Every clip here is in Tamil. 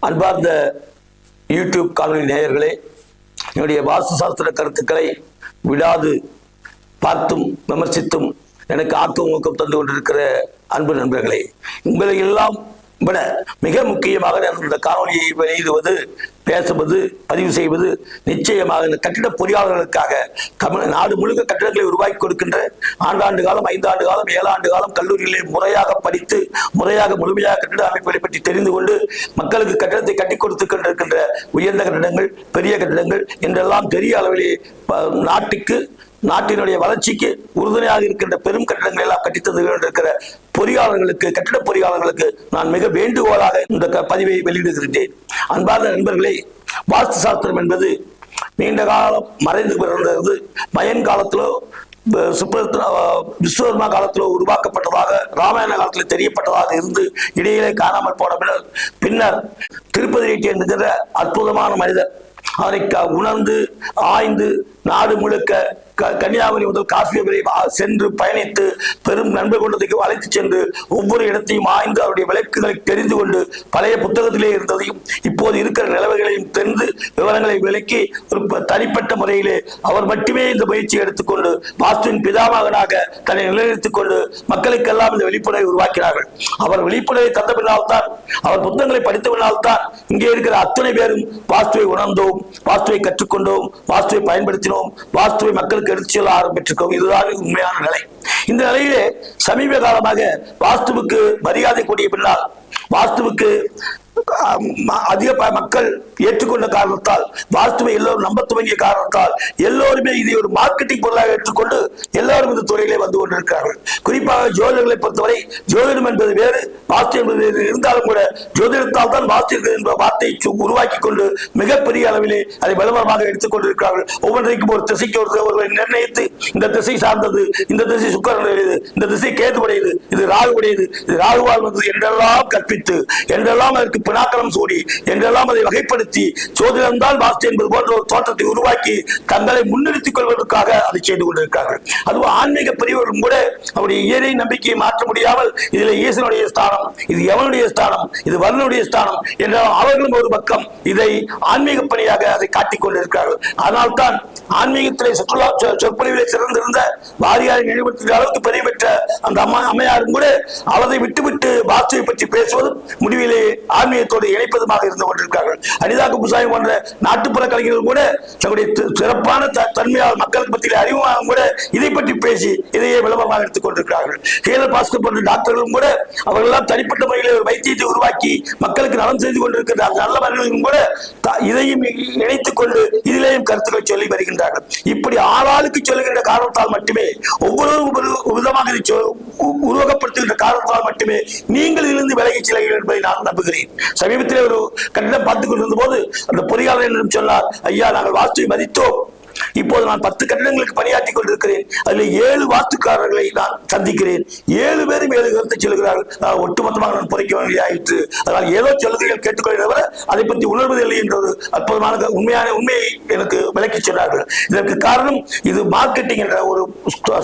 அன்பார்ந்த யூடியூப் காணொலி நேயர்களே, என்னுடைய வாஸ்து சாஸ்திர கருத்துக்களை விடாது பார்த்தும் விமர்சித்தும் எனக்கு ஆக்கம் ஊக்கம் தந்து கொண்டிருக்கிற அன்பு நண்பர்களே, உங்களை எல்லாம் விட மிக முக்கியமாக இந்த காணொலியை வெளியிடுவது, பேசுவது, பதிவு செய்வது நிச்சயமாக இந்த கட்டிட பொறியாளர்களுக்காக நாடு முழுக்க கட்டிடங்களை உருவாக்கி கொடுக்கின்ற ஆண்டாண்டு காலம், 5 ஆண்டு காலம், 7 ஆண்டு காலம் கல்லூரிகளை முறையாக படித்து முறையாக முழுமையாக கட்டிட அமைப்புகளை பற்றி தெரிந்து கொண்டு மக்களுக்கு கட்டிடத்தை கட்டி கொடுத்து கொண்டிருக்கின்ற உயர்ந்த கட்டிடங்கள், பெரிய கட்டிடங்கள் என்றெல்லாம் பெரிய அளவிலே நாட்டினுடைய வளர்ச்சிக்கு உறுதுணையாக இருக்கின்ற பெரும் கட்டிடங்கள் எல்லாம் கட்டித்தந்து கொண்டிருக்கிற பொறியாளர்களுக்கு, கட்டிட பொறியாளர்களுக்கு நான் மிக வேண்டுகோளாக இந்த பதிவை வெளியிடுகின்றேன். அன்பார்ந்த நண்பர்களே, வாஸ்து சாஸ்திரம் என்பது நீண்ட காலம் மறைந்து பிறந்தது. மயன் காலத்திலோ விஸ்வகர்மா காலத்திலோ உருவாக்கப்பட்டதாக, ராமாயண காலத்தில் தெரியப்பட்டதாக இருந்து இடையிலே காணாமல் போன பின்னர் திருப்பதி ரெட்டி என்கிற அற்புதமான மனிதர் அதை உணர்ந்து ஆய்ந்து நாடு முழுக்க கன்னியாகுமரி முதல் காஷ்மீர் வரை சென்று பயணித்து பெரும் நண்பர் கொண்டதுக்கு அழைத்து சென்று ஒவ்வொரு இடத்தையும் ஆய்ந்து அவருடைய விளக்குகளை தெரிந்து கொண்டு பழைய புத்தகத்திலே இருந்ததையும் இப்போது இருக்கிற நிலவுகளையும் தெரிந்து விவரங்களை விளக்கி ஒரு தனிப்பட்ட முறையிலே அவர் மட்டுமே இந்த முயற்சியை எடுத்துக்கொண்டு வாஸ்துவின் பிதாமகனாக தன்னை நிலைநிறுத்திக் கொண்டு மக்களுக்கெல்லாம் இந்த விழிப்புணர்வை உருவாக்கினார்கள். அவர் விழிப்புணர்வை தந்த பின்னால்தான், அவர் புத்தகங்களை படித்த பின்னால்தான் இங்கே இருக்கிற அத்தனை பேரும் வாஸ்துவை உணர்ந்தோம், வாஸ்துவை கற்றுக்கொண்டோம், வாஸ்துவை பயன்படுத்தினோம், வாஸ்துவை மக்களுக்கு எடுத்து செல்ல ஆரம்பிச்சிருக்கோம். இதுதான் உண்மையான நிலை. இந்த நிலையிலே சமீப காலமாக வாஸ்துவுக்கு மரியாதை கூடிய பின்னால், வாஸ்துவுக்கு அதிக மக்கள் ஏற்றுக்கொண்ட காரணத்தால், வாஸ்துவை எல்லோரும் நம்ப துவங்கிய காரணத்தால் எல்லோருமே இதை ஒரு மார்க்கெட்டிங் பொருளாக ஏற்றுக்கொண்டு எல்லாரும் இந்த துறையிலே வந்து கொண்டிருக்கிறார்கள். குறிப்பாக ஜோதிடர்களை பொறுத்தவரை ஜோதிடம் என்பது வேறு, வாஸ்து என்பது இருந்தாலும் கூட ஜோதிடத்தால் தான் வாஸ்து என்ற வார்த்தையை உருவாக்கி கொண்டு மிகப்பெரிய அளவிலே அதை விளம்பரமாக எடுத்துக் கொண்டிருக்கிறார்கள். ஒவ்வொன்றைக்கும் ஒரு திசைக்கு ஒருவரை நிர்ணயித்து இந்த திசை சார்ந்தது, இந்த திசை சுக்கிரனுடையது, இந்த திசை கேதுவுடையது, இது ராகுவுடையது, இது ராகுவால் வந்தது என்றெல்லாம் கற்பித்து, என்றெல்லாம் அதற்கு பினாக்கலம் சூடி, என்றெல்லாம் அதை வகைப்படுத்தி ஜோதிடம் தான் வாஸ்து என்பது போன்ற ஒரு தோற்றத்தை உருவாக்கி தங்களை முன்னிறுத்திக் கொள்வதற்காக அதை செய்து கொண்டிருக்கிறார்கள். அதுவும் ஆன்மீக பிரிவுகளும் கூட அவருடைய இயற்கை நம்பிக்கையை மாற்ற முடியாமல் இதில் ஈசனுடைய ஸ்தானம், இது எவனுடைய ஸ்தானம், இது வருணுடைய ஸ்தானம் என்றால் அவர்களும் ஒரு பக்கம் இதை ஆன்மீக பணியாக அதை காட்டிக் கொண்டிருக்கிறார்கள். அதனால்தான் ஆன்மீகத்திலே சுற்றுலா சொற்பொழிவிலே சிறந்திருந்த வாரியாரை நினைவுபடுத்துகிற அளவுக்கு பெரிய பெற்ற அந்த அம்மையாரும் கூட அவரை விட்டுவிட்டு வாஸ்துவை பற்றி பேசுவதும் முடிவிலே ஆன்மீகத்தோடு இணைப்பதுமாக இருந்து கொண்டிருக்கிறார்கள். அனிதா குப்புசாமி போன்ற நாட்டுப்புற கலைஞர்கள் கூட தங்களுடைய சிறப்பான தன்மையால் மக்களுக்கு மத்தியில் அறிமுகமாக கூட இதை பற்றி பேசி இதையே விளம்பரமாக எடுத்துக் கொண்டிருக்கிறார்கள். ஹேலர் பாஸ்கர் போன்ற டாக்டர்களும் கூட அவர்களெல்லாம் தனிப்பட்ட முறையில் ஒரு வைத்தியத்தை உருவாக்கி மக்களுக்கு நலம் செய்து கொண்டிருக்கிற நல்ல மனிதர்களும் கூட இதையும் இணைத்துக் கொண்டு இதிலேயும் கருத்துக்களை சொல்லி வருகின்றார்கள். இப்படி ஆளாளுக்கு சொல்லுகின்ற காரணத்தால் மட்டுமே, ஒவ்வொரு விதமாக உருவகப்படுத்துகின்ற காரணத்தால் மட்டுமே நீங்கள் இதிலிருந்து விலகிச் செல்கிறீர்கள் என்பதை நான் நம்புகிறேன். சமீபத்தில் ஒரு கட்டிடம் பார்த்துக் கொண்டிருந்த போது அந்த பொறியாளர் என்னிடம் சொன்னார், ஐயா நாங்கள் வாஸ்துவை மதித்தோம், இப்போது நான் 10 கட்டிடங்களுக்கு பணியாற்றி கொண்டிருக்கிறேன், அதில் 7 வாஸ்துக்காரர்களை நான் சந்திக்கிறேன், 7 பேரும் 7 கருத்தை சொல்லுகிறார்கள், ஒட்டுமொத்தமாக நான் புதைக்க வேண்டியாயிற்று, அதனால் ஏதோ சொல்லுகைகள் கேட்டுக்கொள்கிறவரை அதை பற்றி உணர்வதில்லை என்ற ஒரு அற்புதமான உண்மையை எனக்கு விளக்கி சொன்னார்கள். இதற்கு காரணம் இது மார்க்கெட்டிங் என்ற ஒரு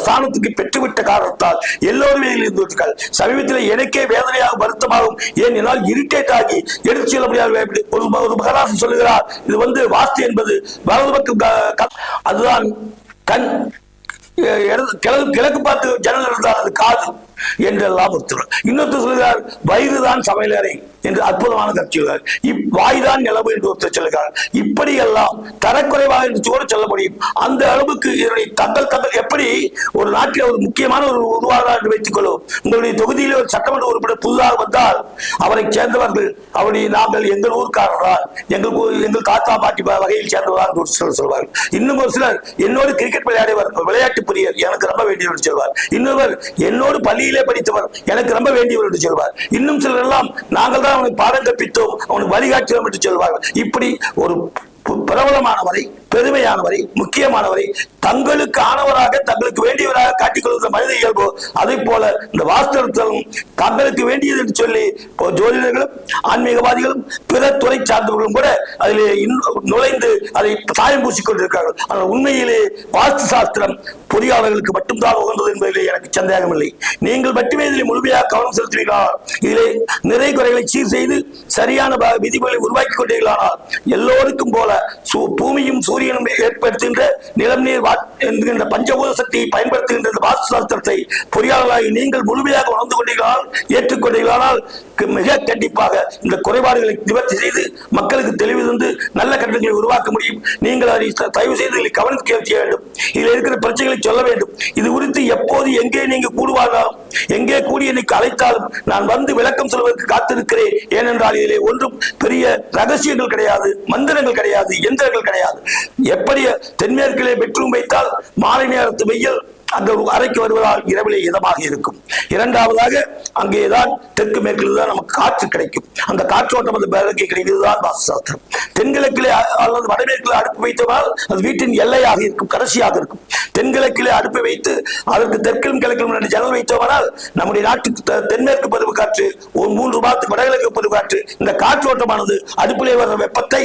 ஸ்தானத்துக்கு பெற்றுவிட்ட காரணத்தால் எல்லோருமே இருந்திருக்கிறார்கள். சமீபத்தில் எனக்கே வேதனையாக வருத்தமாகும், ஏன் என்னால் இரிட்டேட் ஆகி எடுத்து செல்ல முடியாது. ஒரு மகராசன் சொல்லுகிறார், இது வாஸ்து என்பது வலது பக்கம் அதுதான் கண், கிழக்கு பார்த்து ஜன்னல் இருந்தால் அது காது என்றெல்லாம் ஒருத்தர். இன்னொருத்தர் சொல்கிறார் வயிறுதான் சமையலறை என்று அற்புதமான கருத்து சொல்கிறார். வாய்தான் நிலவு என்று ஒருத்தர் சொல்கிறார். இப்படியெல்லாம் தரக்குறைவாக என்று கூட சொல்ல முடியும். அந்த அளவுக்கு இதனுடைய தங்கள் எப்படி ஒரு நாட்டில் ஒரு முக்கியமான ஒரு உருவாக என்று வைத்துக் கொள்வோம். உங்களுடைய தொகுதியில் ஒரு சட்டமன்ற உறுப்பினர் புதிதாக வந்தால் அவரை சேர்ந்தவர்கள் நாங்கள் எங்கள் ஊர்க்காரர்கள், எங்கள் தாத்தா பாட்டி வகையில் சேர்ந்தவர்கள் சொல்வார்கள். இன்னும் ஒரு சிலர் என்னோடு கிரிக்கெட் விளையாடுவார், விளையாட்டு பிரியர், எனக்கு ரொம்ப வேண்டியவர் சொல்வார். இன்னொருவர் என்னோடு பள்ளியிலே படித்தவர், எனக்கு ரொம்ப வேண்டியவர் என்று சொல்வார். இன்னும் சிலர் எல்லாம் நாங்கள் தான் அவனுக்கு பாடம் கற்பித்தோம், அவனுக்கு வழிகாட்டுவோம் என்று சொல்வார்கள். இப்படி ஒரு பிரபலமானவரை பெருமையானவரை, முக்கியமானவரை, தங்களுக்கு ஆனவராக தங்களுக்கு வேண்டியவராக காட்டிக்கொள்கிற மனித இயல்பு, அதை போல இந்த வாஸ்தவத்திலும் தங்களுக்கு வேண்டியது என்று சொல்லி ஜோதிடர்களும் ஆன்மீகவாதிகளும் பிற துறை சார்ந்தவர்களும் கூட அதிலே நுழைந்து அதை சாயம் பூசிக்கொண்டிருக்கிறார்கள். ஆனால் உண்மையிலே வாஸ்து சாஸ்திரம் பொறியாளர்களுக்கு மட்டும்தான் உகந்தது என்பதிலே எனக்கு சந்தேகமில்லை. நீங்கள் மட்டுமே இதில் முழுமையாக கவனம் செலுத்துவீர்களானால், இதிலே நிறை குறைகளை சீர் செய்து சரியான விதிமுறைகளை உருவாக்கி கொண்டீர்களானால், எல்லோருக்கும் போல பூமியும் சூரியனும் ஏற்படுத்துகின்ற நிலம் நீர் என்கின்ற பஞ்சபூத சக்தியை பயன்படுத்துகின்ற வாஸ்து சாஸ்திரத்தை பொறியாளர்களாகி நீங்கள் முழுமையாக உணர்ந்து கொண்டீர்களால், ஏற்றுக்கொண்டீர்களானால் மிக கண்டிப்பாக இந்த குறைபாடுகளை நிவர்த்தி செய்து மக்களுக்கு தெளிவு தந்து நல்ல கட்டணங்களை உருவாக்க முடியும். நீங்கள் அதை தயவு செய்து கவனிக்க செய்ய வேண்டும். இதில் இருக்கிற பிரச்சனைகளை சொல்ல வேண்டும். இது குறித்து எப்போது எங்கே நீங்க கூடுவார்களாலும், எங்கே கூடி என்னைக்கு அழைத்தாலும் நான் வந்து விளக்கம் சொல்வதற்கு காத்திருக்கிறேன். ஏனென்றால் இதிலே ஒன்றும் பெரிய ரகசியங்கள் கிடையாது, மந்திரங்கள் கிடையாது, எந்திரங்கள் கிடையாது. எப்படி தென்மேற்கிலே பெட்ரூம் வைத்தால் மாலை நேரத்து வெயில் அந்த அறைக்கு வருவதால் இரவிலே இதமாக இருக்கும். இரண்டாவதாக அங்கேதான் தெற்கு மேற்கில் தான் நமக்கு காற்று கிடைக்கும். அந்த காற்றோட்டம் அந்த பேரக்கு கிடைக்கிறதுதான் வாஸ்து சாஸ்திரம். தென்கிழக்கிலே அல்லது வடமேற்கிலே அடுப்பு வைத்தவால் அது வீட்டின் எல்லையாக இருக்கும், கடைசியாக இருக்கும். தென்கிழக்கிலே அடுப்பை வைத்து அதற்கு தெற்கிலும் கிழக்கிலும் ஜன்னல் வைத்தவனால் நம்முடைய நாட்டுக்கு தென்மேற்கு பருவ காற்று, ஒரு 3 மாதத்துக்கு வடகிழக்கு பருவ காற்று, இந்த காற்றோட்டமானது அடுப்பிலே வர்ற வெப்பத்தை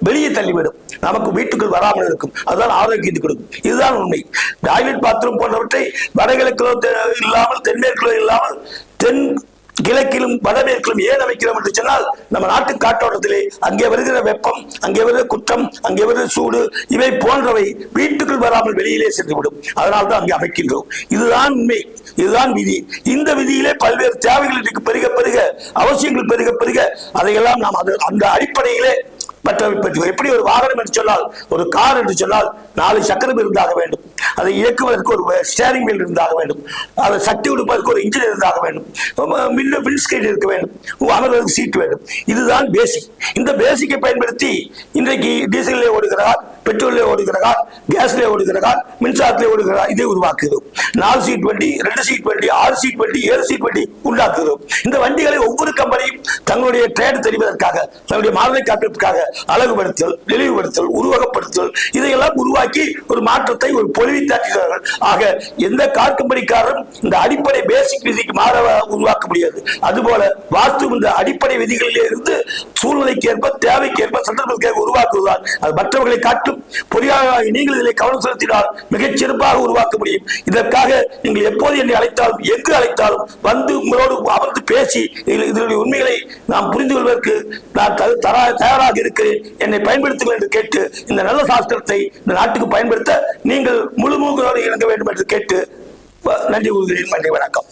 வெளியே தள்ளிவிடும், நமக்கு வீட்டுக்குள் வராமல் இருக்கும். அதுதான் ஆரோக்கியத்தை கொடுக்கும். இதுதான் உண்மை. டாய்லெட் பாத்ரூம் போன்றவற்றை வடகிழக்கிலோ இல்லாமல் தென்மேற்கிலோ இல்லாமல் தென் கிழக்கிலும் வடமேற்கிலும் ஏன் அமைக்கிறோம் என்று சொன்னால், நம்ம நாட்டு காற்றோட்டத்திலே அங்கே வருகிற வெப்பம், அங்கே வருகிற குற்றம், அங்கே வருகிற சூடு, இவை போன்றவை வீட்டுக்குள் வராமல் வெளியிலே சென்றுவிடும். அதனால் தான் அங்கே அமைக்கின்றோம். இதுதான் உண்மை, இதுதான் விதி. இந்த விதியிலே பல்வேறு தேவைகள் இன்றைக்கு பெருக பெருக, அவசியங்கள் பெருக பெருக, அதையெல்லாம் நாம் அந்த அடிப்படையிலே எப்படி ஒரு வாகனம் என்று சொன்னால், ஒரு கார் என்று சொன்னால் 4 சக்கரம் இருந்தாக வேண்டும், அதை இயக்குவதற்கு ஒரு ஸ்டேரிங் வீல் இருந்தாக வேண்டும், அதை சக்தி கொடுப்பதற்கு ஒரு இன்ஜின் இருந்தாக வேண்டும், விண்ட்ஸ்கிரீன் இருக்க வேண்டும், அமர்வதற்கு சீட் வேண்டும். இதுதான் பேசிக். இந்த பேசிக்கை பயன்படுத்தி இன்றைக்கு டீசலிலே ஓடுகிறார், பெட்ரோலிலே ஓடுகிறார், கேஸ்லே ஓடுகிறார், மின்சாரத்திலே ஓடுகிறார். இதை உருவாக்குகிறோம். 4 சீட் வண்டி, 2 சீட் வண்டி, 6 சீட் வண்டி, 7 சீட் வண்டி உண்டாக்குகிறோம். இந்த வண்டிகளை ஒவ்வொரு கம்பெனியும் தங்களுடைய ட்ரேட் தெரிவதற்காக, தங்களுடைய மாடலை காட்டுவதற்காக அழகுபடுத்தல், தெளிவுபடுத்தல், உருவகப்படுத்தல், இதையெல்லாம் உருவாக்கி ஒரு மாற்றத்தை, ஒரு பொலிவித்தாக்குகிறார்கள். ஆக எந்த கார் கம்பெனிக்காரரும் இந்த அடிப்படை பேசிக் விதிக்கு மாற உருவாக்க முடியாது. அதுபோல வாஸ்து இந்த அடிப்படை விதிகளிலே இருந்து சூழ்நிலைக்கு ஏற்ப, தேவைக்கு ஏற்ப, சந்தர்ப்பத்திற்கு உருவாக்குவதால் அது மற்றவர்களை காட்டும் பொறியாளராக நீங்கள் இதில் கவனம் செலுத்தினால் மிகச் சிறப்பாக உருவாக்க முடியும். இதற்காக நீங்கள் எப்போது என்னை அழைத்தாலும், எங்கு அழைத்தாலும் வந்து உங்களோடு அமர்ந்து பேசி இதனுடைய உண்மைகளை நாம் புரிந்து கொள்வதற்கு நான் தயாராக இருக்கிறேன். என்னை பயன்படுத்துங்கள் என்று கேட்டு, இந்த நல்ல சாஸ்திரத்தை இந்த நாட்டுக்கு பயன்படுத்த நீங்கள் முழு மூகோடு இறங்க வேண்டும் என்று கேட்டு நன்றி கூறுகிறேன். நன்றி, வணக்கம்.